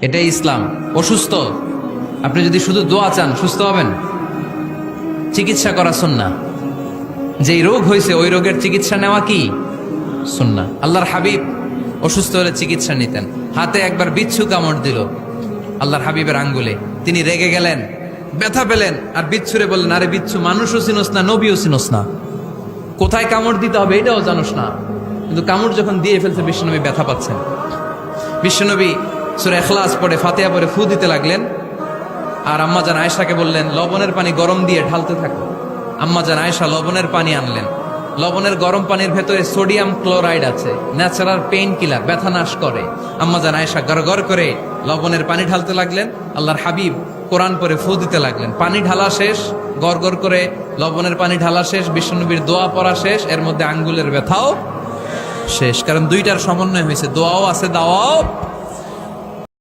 এটাই ইসলাম। অসুস্থ, আপনি যদি শুধু দোয়া চান সুস্থ হবেন। চিকিৎসা করা সুন্নাহ। যেই রোগ হয়েছে ওই রোগের চিকিৎসা নেওয়া কি সুন্নাহ। আল্লাহর হাবিব অসুস্থ হলে চিকিৎসা নিতেন। হাতে একবার বিচ্ছু কামড় দিল আল্লাহর হাবিবের আঙ্গুলে, তিনি রেগে গেলেন, ব্যথা পেলেন, আর বিচ্ছুরে বললেন, আরে বিচ্ছু, মানুষও চিনোস না, নবীও চিনোস না, কোথায় কামড় দিতে হবে এটাও জানোস না। কিন্তু কামড় যখন দিয়ে ফেলছে বিশ্বনবী ব্যথা পাচ্ছেন। বিশ্বনবী সূরা ইখলাস পড়ে ফাতিহা পড়ে ফু দিতে লাগলেন। আর আম্মাজান আয়েশাকে বললেন, লবণের পানি গরম দিয়ে ঢালতে থাকো। আম্মাজান আয়েশা লবণের পানি আনলেন। লবণের গরম পানির ভেতরে সোডিয়াম ক্লোরাইড আছে, ন্যাচারাল পেইন কিলার, ব্যথা নাশ করে। আম্মাজান আয়েশা গড়গড় করে লবণের পানি ঢালতে লাগলেন। আল্লাহর হাবিব কোরআন পরে ফু দিতে লাগলেন। পানি ঢালা শেষ, গড়গড় করে লবণের পানি ঢালা শেষ, বিশ্বনবীর দোয়া পড়া শেষ, এর মধ্যে আঙ্গুলের ব্যথাও শেষ। কারণ দুইটার সমন্বয় হয়েছে, দোয়াও আছে, দাওয়াও